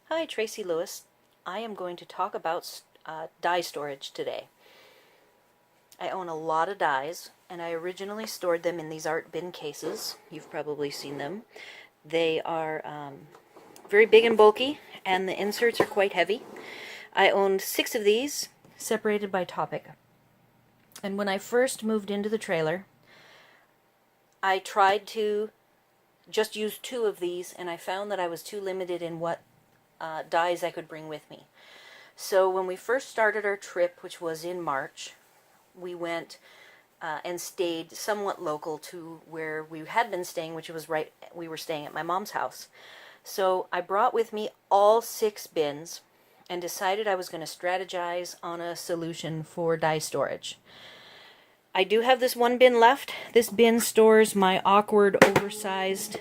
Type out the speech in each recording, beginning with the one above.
Hi, Tracy Lewis. I am going to talk about die storage today. I own a lot of dies, and I originally stored them in these art bin cases. You've probably seen them. They are very big and bulky, and the inserts are quite heavy. I owned 6 of these, separated by topic. And when I first moved into the trailer, I tried to just use 2 of these, and I found that I was too limited in what dies I could bring with me. So when we first started our trip, which was in March, we went and stayed somewhat local to where we had been staying, which was we were staying at my mom's house. So I brought with me all 6 bins and decided I was going to strategize on a solution for die storage. I do have this one bin left. This bin stores my awkward, oversized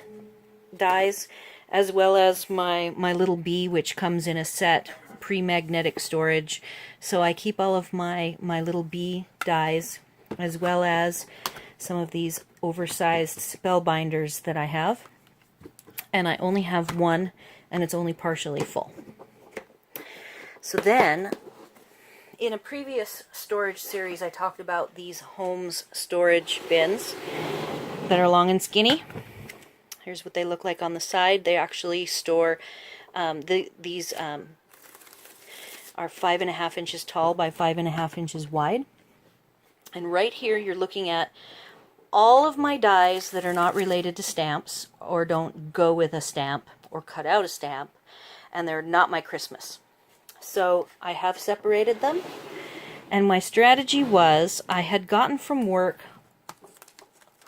dies, as well as my little bee, which comes in a set, pre-magnetic storage. So I keep all of my little bee dies, as well as some of these oversized spellbinders that I have. And I only have one, and it's only partially full. So then, in a previous storage series, I talked about these Holmes storage bins that are long and skinny. Here's what they look like on the side. They actually store, these are 5.5 inches tall by 5.5 inches wide. And right here you're looking at all of my dies that are not related to stamps, or don't go with a stamp, or cut out a stamp, and they're not my Christmas. So I have separated them, and my strategy was I had gotten from work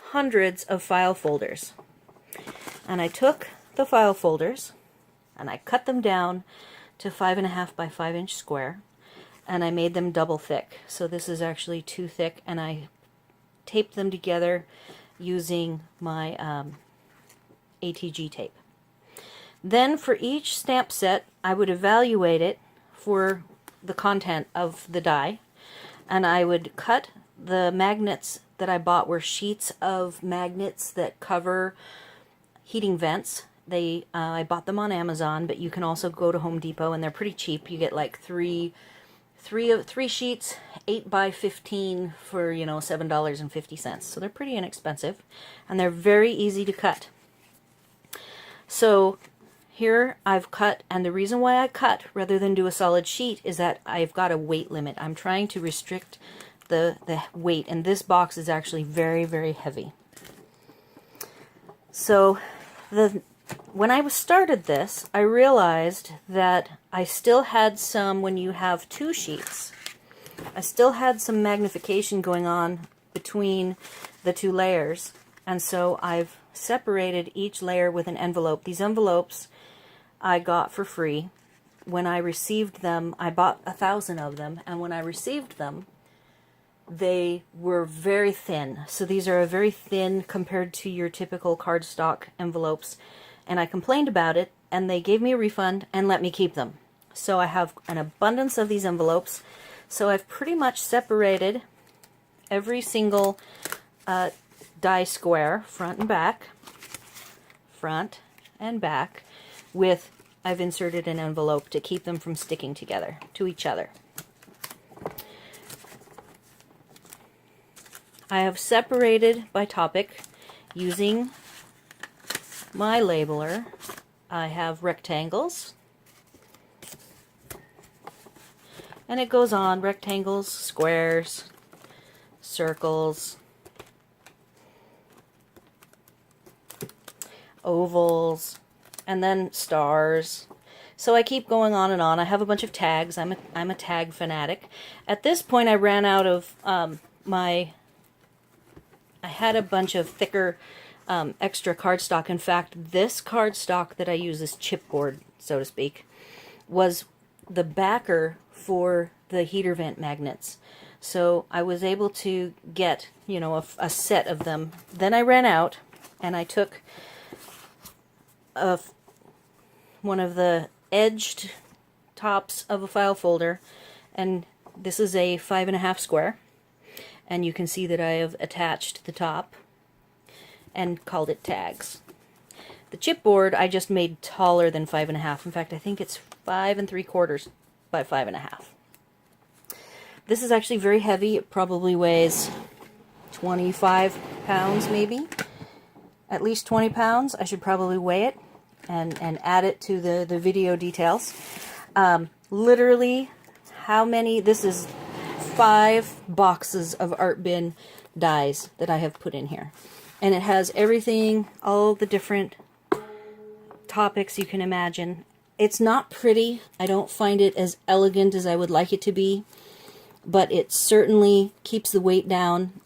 hundreds of file folders. And I took the file folders and I cut them down to 5.5 by 5 inch square, and I made them double thick. So this is actually too thick, and I taped them together using my ATG tape. Then for each stamp set, I would evaluate it for the content of the die, and I would cut the magnets that I bought. Were sheets of magnets that cover heating vents. I bought them on Amazon, but you can also go to Home Depot, and they're pretty cheap. You get like three sheets, 8 by 15 for $7.50. So they're pretty inexpensive, and they're very easy to cut. So here I've cut, and the reason why I cut rather than do a solid sheet is that I've got a weight limit. I'm trying to restrict the weight, and this box is actually very, very heavy. So when I started this, I realized that I still had some, when you have 2 sheets, I still had some magnification going on between the 2 layers, and so I've separated each layer with an envelope. These envelopes I got for free. When I received them, I bought 1,000 of them, and when I received them, they were very thin. So these are very thin compared to your typical cardstock envelopes. And I complained about it, and they gave me a refund and let me keep them. So I have an abundance of these envelopes. So I've pretty much separated every single die square, front and back, with, I've inserted an envelope to keep them from sticking together to each other. I have separated by topic using my labeler. I have rectangles, and it goes on: rectangles, squares, circles, ovals, and then stars. So I keep going on and on. I have a bunch of tags. I'm a tag fanatic. At this point I ran out of I had a bunch of thicker extra cardstock. In fact, this cardstock that I use, this chipboard, so to speak, was the backer for the heater vent magnets. So I was able to get, a set of them. Then I ran out, and I took one of the edged tops of a file folder, and this is a 5.5 square. And you can see that I have attached the top and called it tags. The chipboard I just made taller than 5.5. In fact, I think it's 5 3/4 by 5.5. This is actually very heavy. It probably weighs 25 pounds, maybe. At least 20 pounds. I should probably weigh it and add it to the video details. Literally, how many? This is 5 boxes of art bin dies that I have put in here. And it has everything, all the different topics you can imagine. It's not pretty. I don't find it as elegant as I would like it to be, but it certainly keeps the weight down.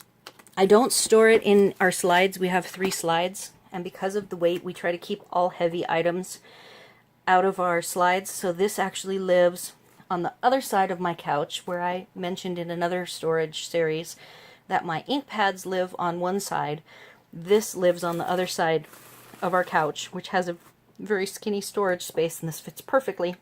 I don't store it in our slides. We have 3 slides, and because of the weight, we try to keep all heavy items out of our slides. So this actually lives on the other side of my couch, where I mentioned in another storage series that my ink pads live on one side. This lives on the other side of our couch, which has a very skinny storage space, and this fits perfectly.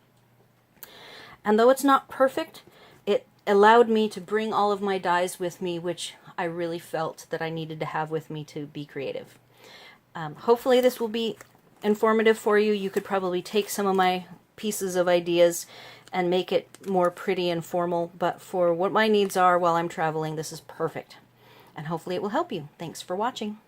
And though it's not perfect, it allowed me to bring all of my dies with me, which I really felt that I needed to have with me to be creative. Hopefully this will be informative for you. You could probably take some of my pieces of ideas and make it more pretty and formal, but for what my needs are while I'm traveling, this is perfect. And hopefully it will help you. Thanks for watching.